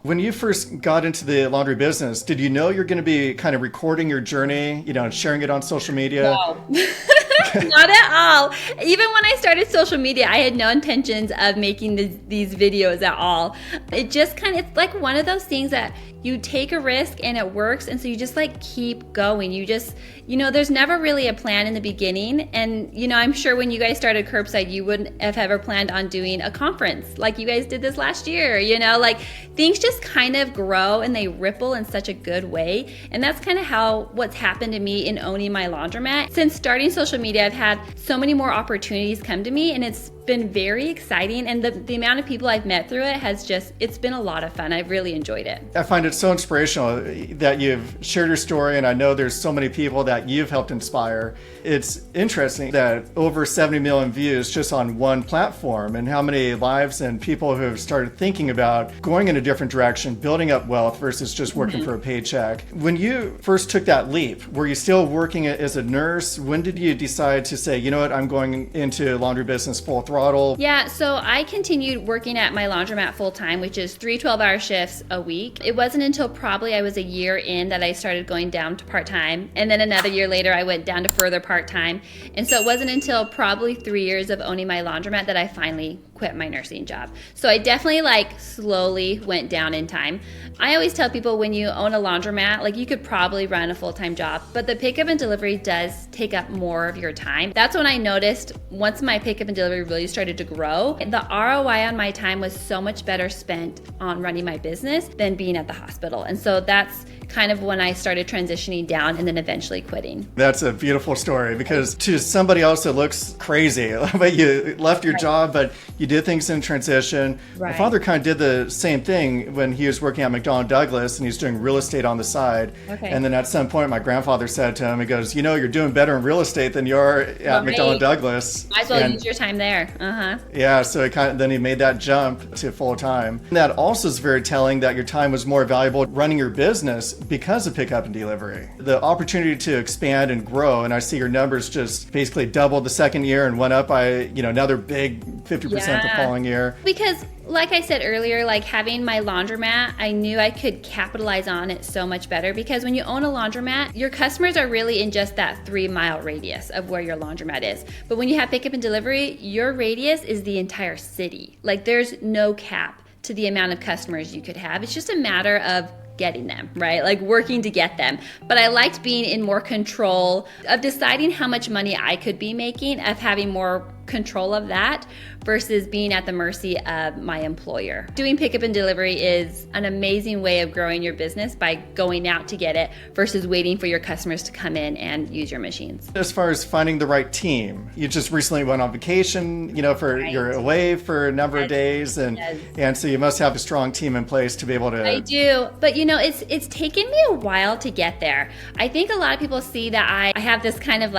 When you first got into the laundry business, did you know you're going to be kind of recording your journey, and sharing it on social media? No. Not at all. Even when I started social media, I had no intentions of making these videos at all. It just it's like one of those things that you take a risk and it works, and so you just keep going. You just, there's never really a plan in the beginning. And, I'm sure when you guys started Curbside, you wouldn't have ever planned on doing a conference like you guys did this last year, things just kind of grow and they ripple in such a good way. And that's kind of what's happened to me in owning my laundromat. Since starting social media, I've had so many more opportunities come to me, and it's been very exciting. And the amount of people I've met through it it's been a lot of fun. I've really enjoyed it. I find it so inspirational that you've shared your story, and I know there's so many people that you've helped inspire. It's interesting that over 70 million views just on one platform, and how many lives and people who have started thinking about going in a different direction, building up wealth versus just working for a paycheck. When you first took that leap, were you still working as a nurse? When did you decide to say, you know what, I'm going into laundry business full throttle? Yeah, so I continued working at my laundromat full time, which is 3 12-hour shifts a week. It wasn't until probably I was a year in that I started going down to part-time. And then another year later, I went down to further part-time. And so it wasn't until probably 3 years of owning my laundromat that I finally quit my nursing job. So I definitely slowly went down in time. I always tell people when you own a laundromat, you could probably run a full-time job, but the pickup and delivery does take up more of your time. That's when I noticed once my pickup and delivery really started to grow, the ROI on my time was so much better spent on running my business than being at the hospital. And so that's kind of when I started transitioning down and then eventually quitting. That's a beautiful story, because to somebody else it looks crazy, but you left your job, but you did things in transition. Right. My father kind of did the same thing when he was working at McDonnell Douglas, and he was doing real estate on the side. Okay. And then at some point my grandfather said to him, he goes, you're doing better in real estate than you are at McDonnell Douglas. Might as well use your time there. Yeah, so then he made that jump to full time. That also is very telling that your time was more valuable running your business because of pickup and delivery. The opportunity to expand and grow, and I see your numbers just basically doubled the second year and went up by another big 50% the following year. Because like I said earlier, having my laundromat, I knew I could capitalize on it so much better, because when you own a laundromat, your customers are really in just that 3-mile radius of where your laundromat is. But when you have pickup and delivery, your radius is the entire city. There's no cap to the amount of customers you could have. It's just a matter of getting them, right? Working to get them. But I liked being in more control of deciding how much money I could be making, of having more control of that versus being at the mercy of my employer. Doing pickup and delivery is an amazing way of growing your business by going out to get it versus waiting for your customers to come in and use your machines. As far as finding the right team, you just recently went on vacation, you're away for a number of days, and so you must have a strong team in place to be able to. I do, but it's taken me a while to get there. I think a lot of people see that I have this kind of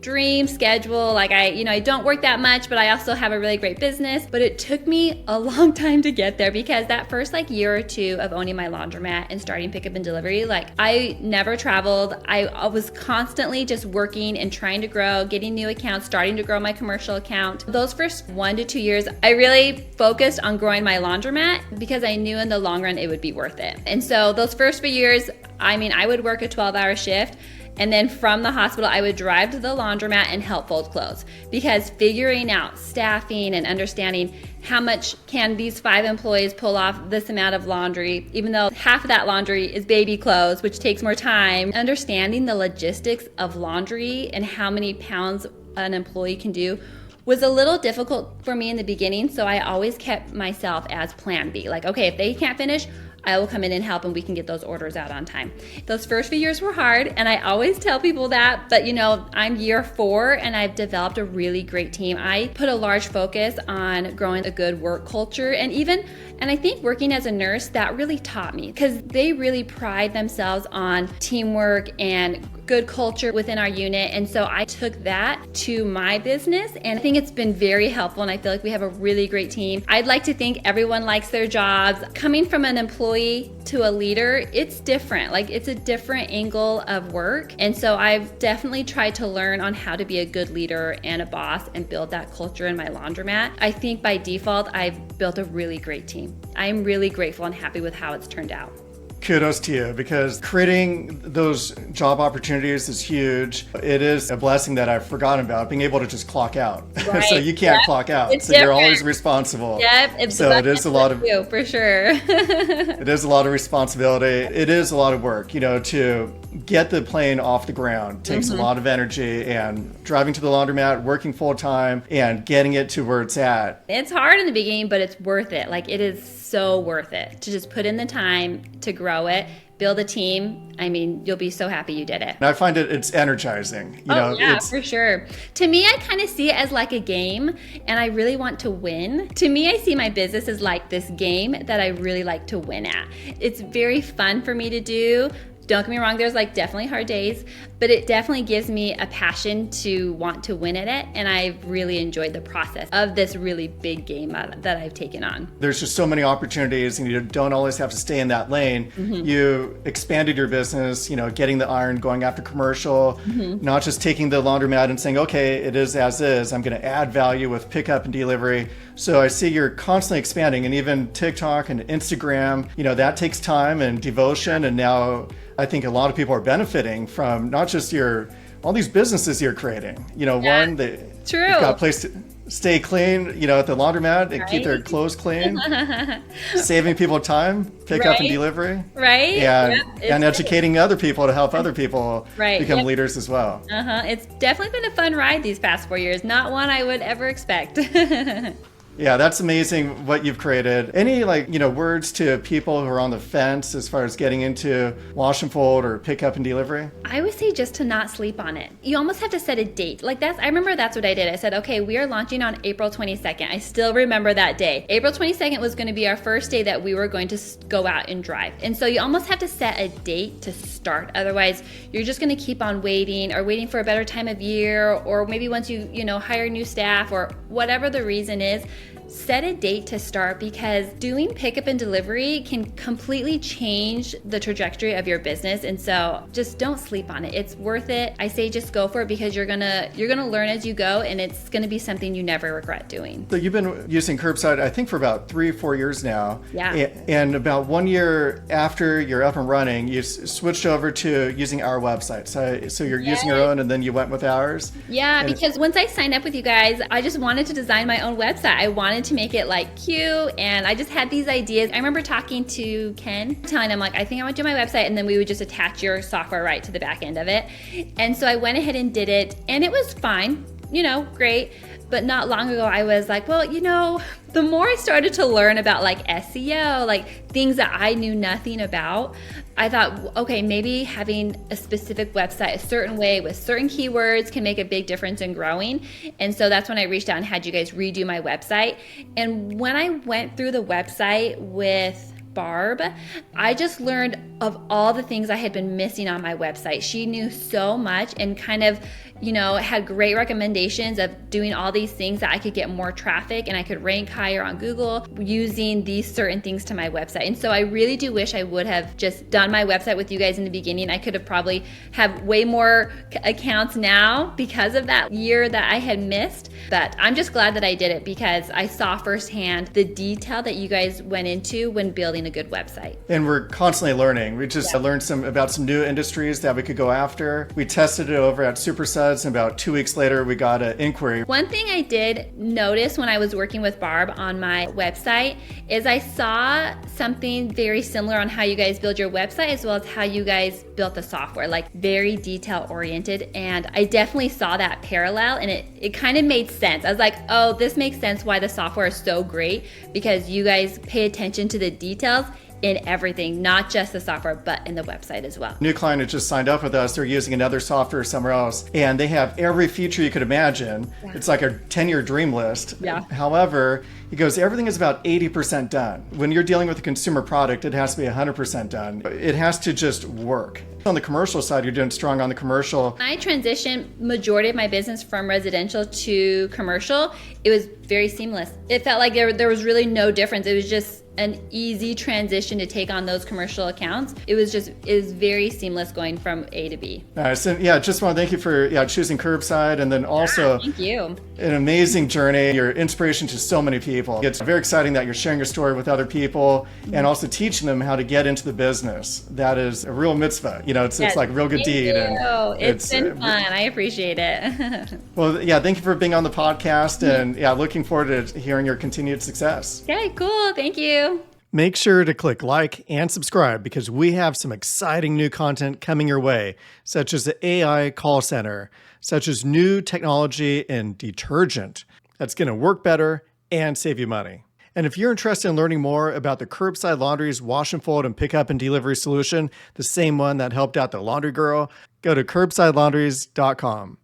dream schedule. I don't work that much, but I also have a really great business. But it took me a long time to get there, because that first year or two of owning my laundromat and starting pickup and delivery, I never traveled. I was constantly just working and trying to grow, getting new accounts, starting to grow my commercial account. Those first 1 to 2 years, I really focused on growing my laundromat because I knew in the long run it would be worth it. And so those first few years, I would work a 12-hour shift. And then from the hospital, I would drive to the laundromat and help fold clothes, because figuring out staffing and understanding how much can these 5 employees pull off this amount of laundry, even though half of that laundry is baby clothes, which takes more time. Understanding the logistics of laundry and how many pounds an employee can do was a little difficult for me in the beginning. So I always kept myself as plan B. Okay, if they can't finish, I will come in and help, and we can get those orders out on time. Those first few years were hard, and I always tell people that, but I'm year 4 and I've developed a really great team. I put a large focus on growing a good work culture, and I think working as a nurse, that really taught me, because they really pride themselves on teamwork and good culture within our unit. And so I took that to my business, and I think it's been very helpful, and I feel like we have a really great team. I'd like to think everyone likes their jobs. Coming from an employee to a leader, it's different. Like, it's a different angle of work. And so I've definitely tried to learn on how to be a good leader and a boss and build that culture in my laundromat. I think by default, I've built a really great team. I'm really grateful and happy with how it's turned out. Kudos to you, because creating those job opportunities is huge. It is a blessing that I've forgotten about, being able to just clock out. Right. So you can't clock out. It's so you're different. always responsible. Yep. So it is a lot of you, for sure. it is a lot of responsibility. It is a lot of work, to get the plane off the ground takes a lot of energy, and driving to the laundromat, working full time, and getting it to where it's at. It's hard in the beginning, but it's worth it. Like, it is so worth it to just put in the time to grow it, build a team. I mean, you'll be so happy you did it. And I find it's energizing. Yeah, for sure. To me, I kind of see it as like a game, and I really want to win. To me, I see my business as like this game that I really like to win at. It's very fun for me to do. Don't get me wrong, there's like definitely hard days, but it definitely gives me a passion to want to win at it. And I've really enjoyed the process of this really big game that I've taken on. There's just so many opportunities, and you don't always have to stay in that lane. You expanded your business, getting the iron, going after commercial, not just taking the laundromat and saying, okay, it is as is. I'm going to add value with pickup and delivery. So I see you're constantly expanding, and even TikTok and Instagram, that takes time and devotion. And now I think a lot of people are benefiting from not just all these businesses you're creating. One, you've got a place to stay clean, at the laundromat and keep their clothes clean, saving people time, pickup and delivery, and educating other people to help other people become leaders as well. It's definitely been a fun ride these past 4 years. Not one I would ever expect. Yeah, that's amazing what you've created. Any words to people who are on the fence as far as getting into wash and fold or pick up and delivery? I would say just to not sleep on it. You almost have to set a date. I remember that's what I did. I said, okay, we are launching on April 22nd. I still remember that day. April 22nd was going to be our first day that we were going to go out and drive. And so you almost have to set a date to start. Otherwise, you're just going to keep on waiting for a better time of year, or maybe once you hire new staff, or whatever the reason is. Set a date to start, because doing pickup and delivery can completely change the trajectory of your business. And so just don't sleep on it. It's worth it. I say just go for it, because you're gonna learn as you go, and it's gonna be something you never regret doing. So you've been using curbside, I think, for about 3 or 4 years now. Yeah. And about 1 year after you're up and running, you switched over to using our website. So you're using your own, and then you went with ours. Yeah, because once I signed up with you guys, I just wanted to design my own website. I wanted to make it cute, and I just had these ideas. I remember talking to Ken, telling him I think I want to do my website, and then we would just attach your software right to the back end of it. And so I went ahead and did it, and it was fine, great. But not long ago, I was like, well, the more I started to learn about SEO, things that I knew nothing about, I thought, okay, maybe having a specific website a certain way with certain keywords can make a big difference in growing. And so that's when I reached out and had you guys redo my website. And when I went through the website with Barb, I just learned of all the things I had been missing on my website. She knew so much, and kind of had great recommendations of doing all these things that I could get more traffic and I could rank higher on Google using these certain things to my website. And so I really do wish I would have just done my website with you guys in the beginning. I could have probably have way more accounts now because of that year that I had missed. But I'm just glad that I did it, because I saw firsthand the detail that you guys went into when building a good website. And we're constantly learning. We just learned about some new industries that we could go after. We tested it over at Supersuds, and about 2 weeks later, we got an inquiry. One thing I did notice when I was working with Barb on my website is I saw something very similar on how you guys build your website, as well as how you guys built the software, very detail oriented. And I definitely saw that parallel, and it kind of made sense. I was like, oh, this makes sense why the software is so great, because you guys pay attention to the details in everything, not just the software, but in the website as well. New client has just signed up with us. They're using another software somewhere else, and they have every feature you could imagine. Yeah. It's like a 10-year dream list. Yeah. However, he goes, everything is about 80% done. When you're dealing with a consumer product, it has to be 100% done. It has to just work. On the commercial side, you're doing strong on the commercial. I transitioned majority of my business from residential to commercial. It was very seamless. It felt like there was really no difference. It was just an easy transition to take on those commercial accounts. It was very seamless going from A to B. Nice. And just want to thank you for choosing Curbside, and then also thank you. An amazing journey. You're inspiration to so many people. It's very exciting that you're sharing your story with other people and also teaching them how to get into the business. That is a real mitzvah. It's like a real good deed. And it's been fun. I appreciate it. Well, thank you for being on the podcast, and looking forward to hearing your continued success. Okay, cool. Thank you. Make sure to click like and subscribe because we have some exciting new content coming your way, such as the AI call center, such as new technology in detergent that's going to work better and save you money. And if you're interested in learning more about the Curbside Laundry's wash and fold and pickup and delivery solution, the same one that helped out the Laundry Girl, go to curbsidelaundries.com.